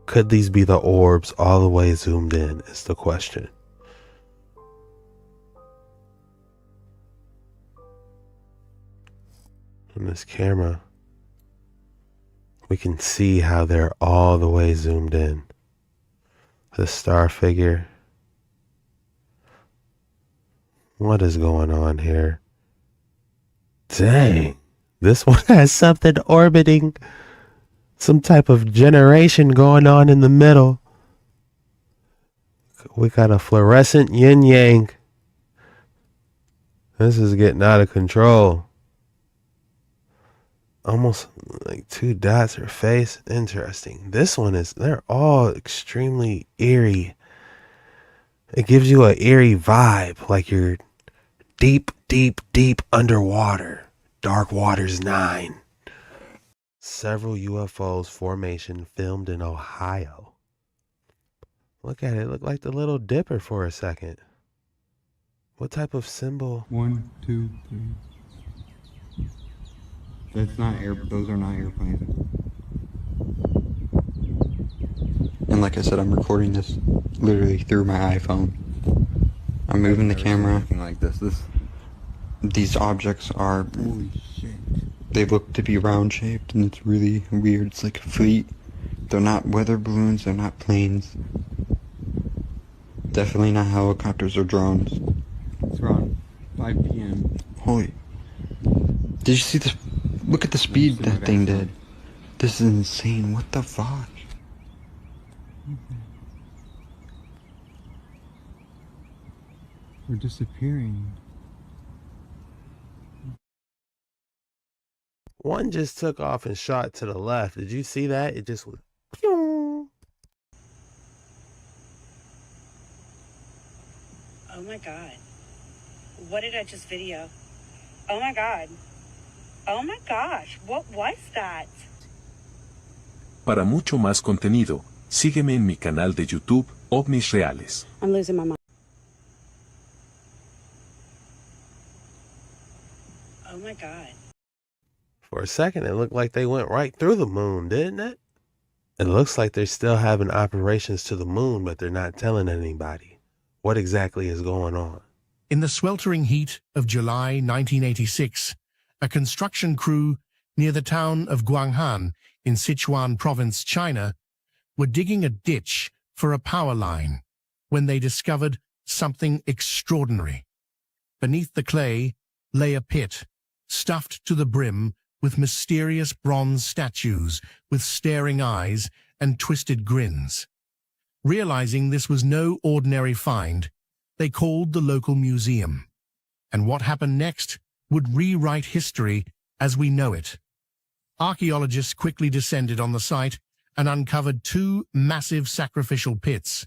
Could these be the orbs all the way zoomed in is the question. In this camera, we can see how they're all the way zoomed in. The star figure. What is going on here? Dang, this one has something orbiting. Some type of generation going on in the middle. We got a fluorescent yin yang. This is getting out of control. Almost like two dots or face. Interesting. This one is, they're all extremely eerie. It gives you an eerie vibe, like you're deep, deep, deep underwater. Dark Waters 9. Several UFOs formation filmed in Ohio. Look at it. Look like the Little Dipper for a second. What type of symbol? 1, 2, 3. That's not those are not airplanes. And like I said, I'm recording this literally through my iPhone. I'm moving the camera. Like this. These objects are. Holy shit. They look to be round shaped, and it's really weird. It's like a fleet. They're not weather balloons. They're not planes. Definitely not helicopters or drones. It's around 5 p.m. Holy. Did you see this? Look at the speed that thing did. This is insane. What the fuck? We're disappearing. One just took off and shot to the left. Did you see that? It just was. Pew! Oh my god. What did I just video? Oh my god. Oh my gosh. What was that? Para mucho más contenido, sígueme en mi canal de YouTube, OVNIs Reales. I'm losing my mind. Oh my god. For a second, it looked like they went right through the moon, didn't it? It looks like they're still having operations to the moon, but they're not telling anybody. What exactly is going on? In the sweltering heat of July 1986, a construction crew near the town of Guanghan in Sichuan province, China, were digging a ditch for a power line when they discovered something extraordinary. Beneath the clay lay a pit, stuffed to the brim with mysterious bronze statues with staring eyes and twisted grins. Realizing this was no ordinary find, they called the local museum. And what happened next would rewrite history as we know it. Archaeologists quickly descended on the site and uncovered two massive sacrificial pits.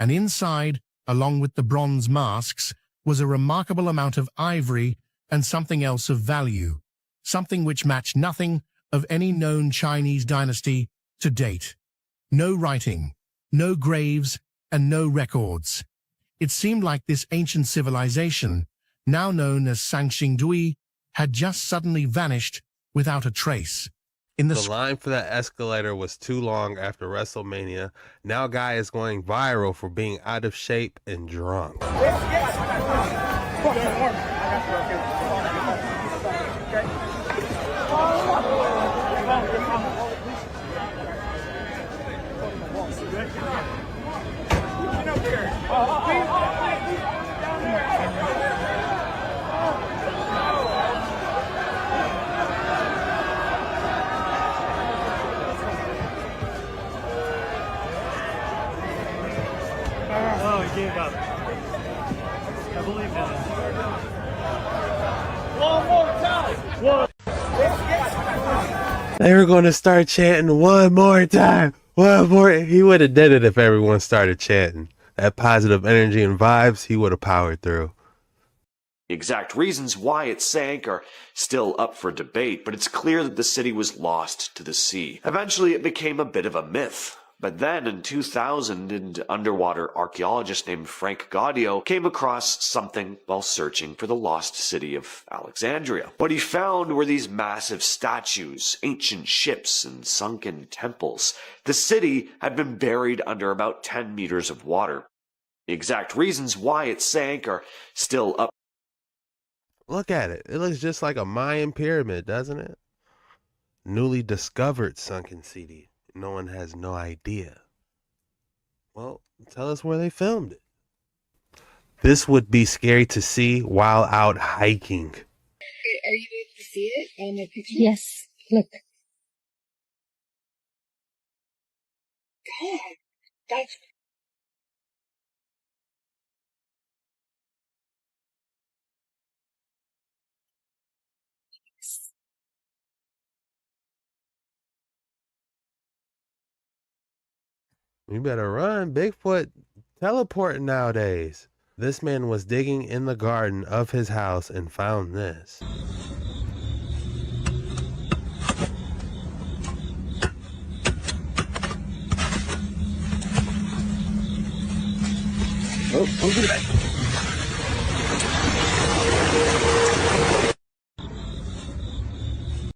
And inside, along with the bronze masks, was a remarkable amount of ivory and something else of value, something which matched nothing of any known Chinese dynasty to date. No writing, no graves, and no records. It seemed like this ancient civilization, now known as Sanxingdui, had just suddenly vanished without a trace. In the line for that escalator was too long after WrestleMania. Now guy is going viral for being out of shape and drunk. Oh, he gave up. I believe in it. One more time. They were going to start chanting one more time. One more. He would have did it if everyone started chanting. That positive energy and vibes, he would have powered through. The exact reasons why it sank are still up for debate, but it's clear that the city was lost to the sea. Eventually, it became a bit of a myth. But then, in 2000, an underwater archaeologist named Frank Gaudio came across something while searching for the lost city of Alexandria. What he found were these massive statues, ancient ships, and sunken temples. The city had been buried under about 10 meters of water. The exact reasons why it sank are still up. Look at it. It looks just like a Mayan pyramid, doesn't it? Newly discovered sunken city. No one has no idea. Well, tell us where they filmed it. This would be scary to see while out hiking. Are you able to see it on the picture? Yes, look. God, that's You better run. Bigfoot teleporting nowadays. This man was digging in the garden of his house and found this. Oh, come to the back.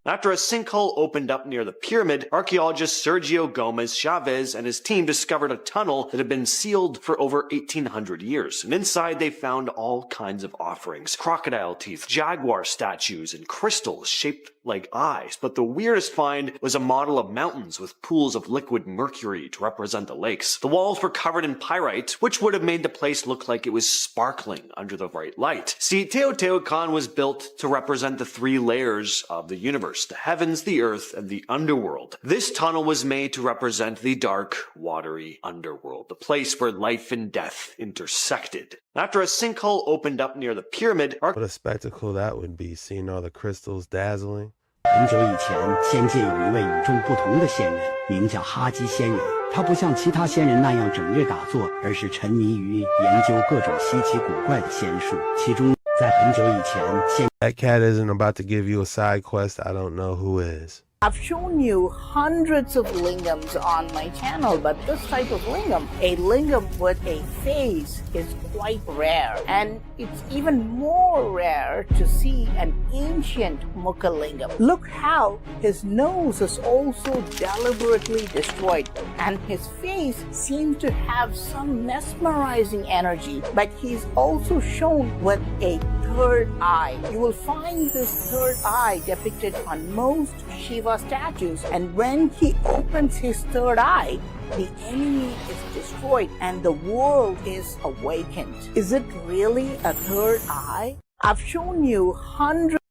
After a sinkhole opened up near the pyramid, archaeologist Sergio Gomez Chavez and his team discovered a tunnel that had been sealed for over 1,800 years. And inside they found all kinds of offerings, crocodile teeth, jaguar statues, and crystals shaped like eyes. But the weirdest find was a model of mountains with pools of liquid mercury to represent the lakes. The walls were covered in pyrite, which would have made the place look like it was sparkling under the bright light. See, Teotihuacan was built to represent the three layers of the universe: the heavens, the earth, and the underworld. This tunnel was made to represent the dark, watery underworld, the place where life and death intersected. After a sinkhole opened up near the pyramid, what a spectacle that would be, seeing all the crystals dazzling. 很久以前，仙界有一位与众不同的仙人，名叫哈基仙人。他不像其他仙人那样整日打坐，而是沉迷于研究各种稀奇古怪的仙术。其中，在很久以前，仙 That cat isn't about to give you a side quest. I don't know who is. I've shown you hundreds of lingams on my channel, but this type of lingam, a lingam with a face, is quite rare. And it's even more rare to see an ancient Mukha lingam. Look how his nose is also deliberately destroyed, and his face seems to have some mesmerizing energy, but he's also shown with a third eye. You will find this third eye depicted on most Shiva statues, and when he opens his third eye, the enemy is destroyed and the world is awakened. Is it really a third eye? I've shown you hundreds.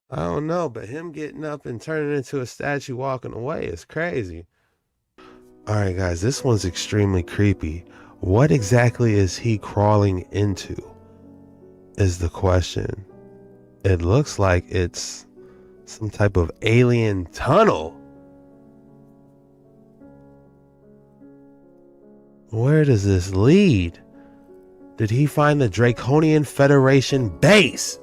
I don't know, but him getting up and turning into a statue walking away is crazy. Alright guys, this one's extremely creepy. What exactly is he crawling into? Is the question. It looks like it's some type of alien tunnel. Where does this lead? Did he find the Draconian Federation base?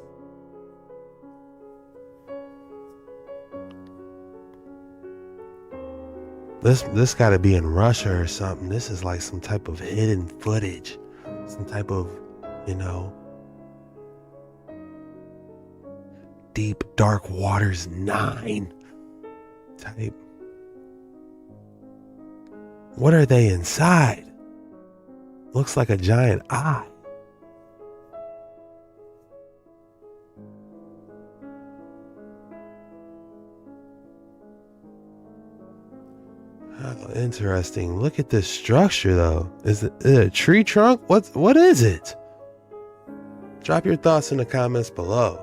This gotta be in Russia or something. This is like some type of hidden footage. Some type of, you know. deep dark waters 9 type. What are they inside? Looks like a giant eye. How interesting. Look at this structure though. Is it a tree trunk? What is it? Drop your thoughts in the comments below.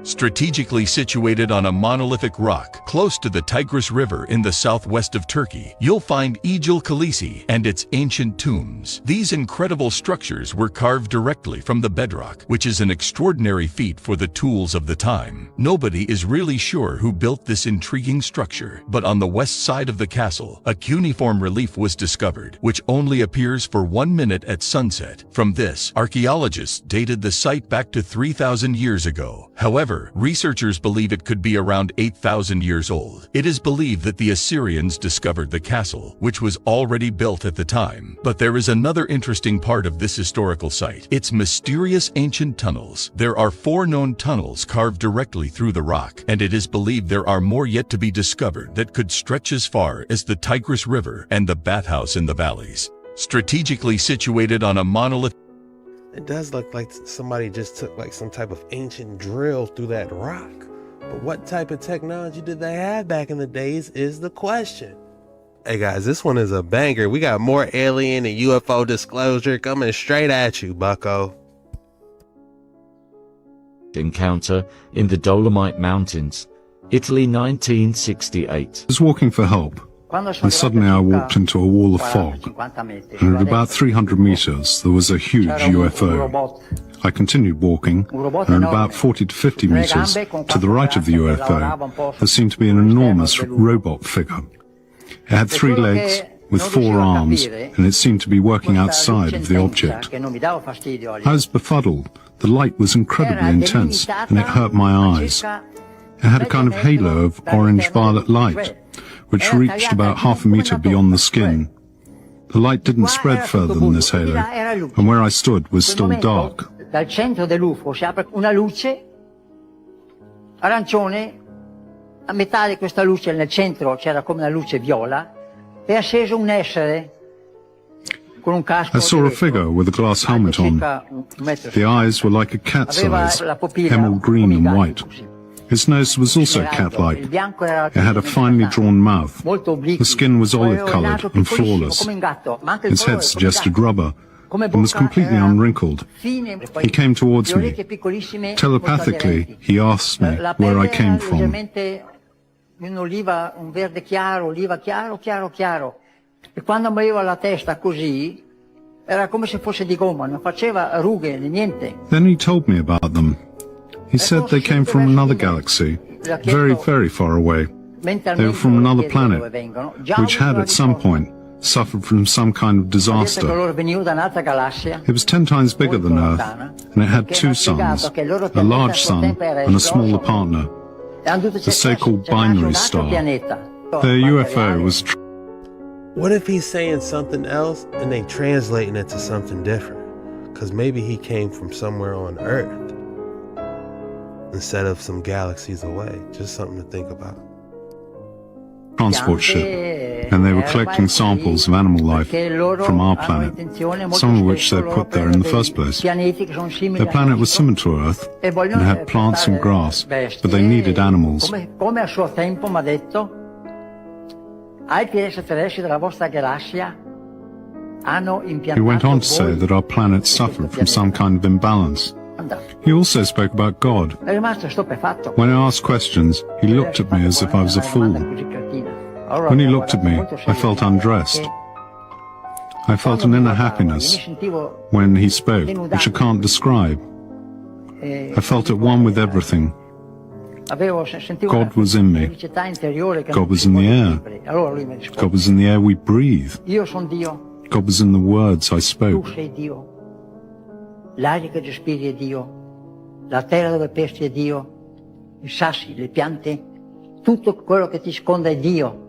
Strategically situated on a monolithic rock close to the Tigris River in the southwest of Turkey, you'll find Ejil Kalesi and its ancient tombs. These incredible structures were carved directly from the bedrock, which is an extraordinary feat for the tools of the time. Nobody is really sure who built this intriguing structure, but on the west side of the castle, a cuneiform relief was discovered, which only appears for 1 minute at sunset. From this, archaeologists dated the site back to 3,000 years ago. However, researchers believe it could be around 8,000 years old. It is believed that the Assyrians discovered the castle, which was already built at the time. But there is another interesting part of this historical site: its mysterious ancient tunnels. There are 4 known tunnels carved directly through the rock, and it is believed there are more yet to be discovered that could stretch as far as the Tigris River and the bathhouse in the valleys. Strategically situated on a monolith. It does look like somebody just took like some type of ancient drill through that rock. But what type of technology did they have back in the days is the question. Hey guys, this one is a banger. We got more alien and UFO disclosure coming straight at you, bucko. Encounter in the Dolomite Mountains, Italy, 1968. I was walking for help, and suddenly I walked into a wall of fog, and at about 300 meters there was a huge UFO. I continued walking, and at about 40 to 50 meters to the right of the UFO there seemed to be an enormous robot figure. It had 3 legs with 4 arms, and it seemed to be working outside of the object. I was befuddled. The light was incredibly intense, and it hurt my eyes. It had a kind of halo of orange-violet light, which reached about half a meter beyond the skin. The light didn't spread further than this halo, and where I stood was still dark. Dal centro dell'UFO si apre una luce arancione, a metà di questa luce nel centro c'era come una luce viola, e acceso un essere con un casco. I saw a figure with a glass helmet on. The eyes were like a cat's eyes, emerald green and white. Its nose was also cat-like. It had a finely drawn mouth. The skin was olive-colored and flawless. Its head suggested rubber and was completely unwrinkled. He came towards me. Telepathically, he asked me where I came from. Un verde chiaro, oliva chiaro, chiaro, chiaro. E quando muoveva la testa così, era come se fosse di gomma, non faceva rughe, niente. Then he told me about them. He said they came from another galaxy, very, very far away. They were from another planet, which had at some point suffered from some kind of disaster. It was 10 times bigger than Earth, and it had 2 suns, a large sun and a smaller partner, the so-called binary star. Their UFO was... What if he's saying something else and they translating it to something different? Because maybe he came from somewhere on Earth instead of some galaxies away. Just something to think about. Transport ship, and they were collecting samples of animal life from our planet, some of which they put there in the first place. Their planet was similar to Earth and had plants and grass, but they needed animals. Come a suo tempo mi ha detto, altri extraterrestri della vostra galassia hanno impiantato. He went on to say that our planet suffered from some kind of imbalance. He also spoke about God. When I asked questions, he looked at me as if I was a fool. When he looked at me, I felt undressed. I felt an inner happiness when he spoke, which I can't describe. I felt at one with everything. God was in me. God was in the air. God was in the air we breathe. God was in the words I spoke. L'aria che respiri è Dio, la terra dove pesti è Dio, i sassi, le piante, tutto quello che ti sconda è Dio.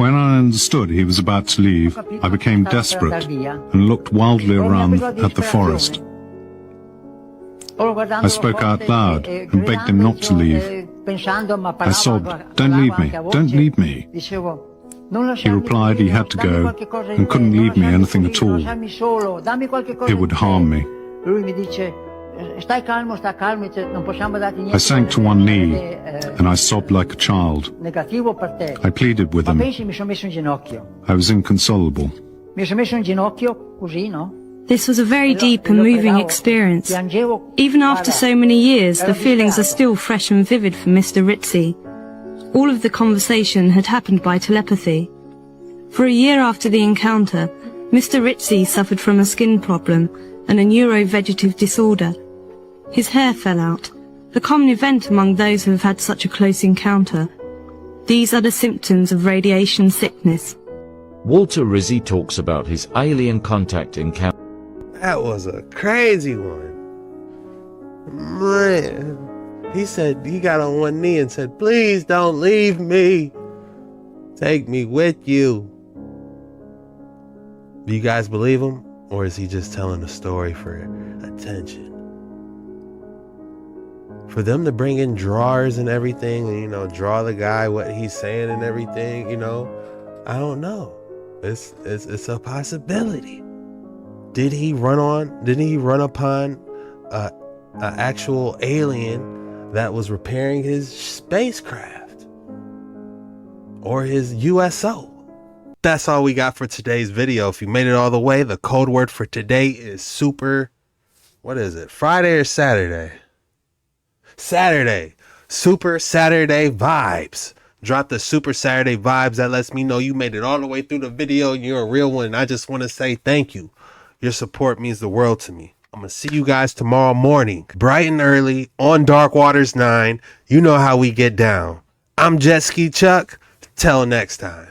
When I understood he was about to leave, I became desperate and looked wildly around at the forest. I spoke out loud and begged him not to leave. I sobbed, "Don't leave me, don't leave me." He replied he had to go and couldn't leave me anything at all. It would harm me. I sank to one knee and I sobbed like a child. I pleaded with him. I was inconsolable. This was a very deep and moving experience. Even after so many years, the feelings are still fresh and vivid for Mr. Ritzy. All of the conversation had happened by telepathy. For a year after the encounter, Mr. Ritzy suffered from a skin problem and a neurovegetative disorder. His hair fell out, a common event among those who have had such a close encounter. These are the symptoms of radiation sickness. Walter Rizzi talks about his alien contact encounter. That was a crazy one. Man, he said he got on one knee and said, "Please don't leave me. Take me with you." Do you guys believe him? Or is he just telling a story for attention? For them to bring in drawers and everything and, draw the guy what he's saying and everything, I don't know. It's a possibility. Didn't he run upon an actual alien that was repairing his spacecraft or his USO? That's all we got for today's video. If you made it all the way, the code word for today is super, what is it? Friday or Saturday? Saturday. Super Saturday vibes. Drop the Super Saturday vibes. That lets me know you made it all the way through the video and you're a real one. And I just want to say thank you. Your support means the world to me. I'm going to see you guys tomorrow morning, bright and early, on Dark Waters 9. You know how we get down. I'm Jet Ski Chuck. Till next time.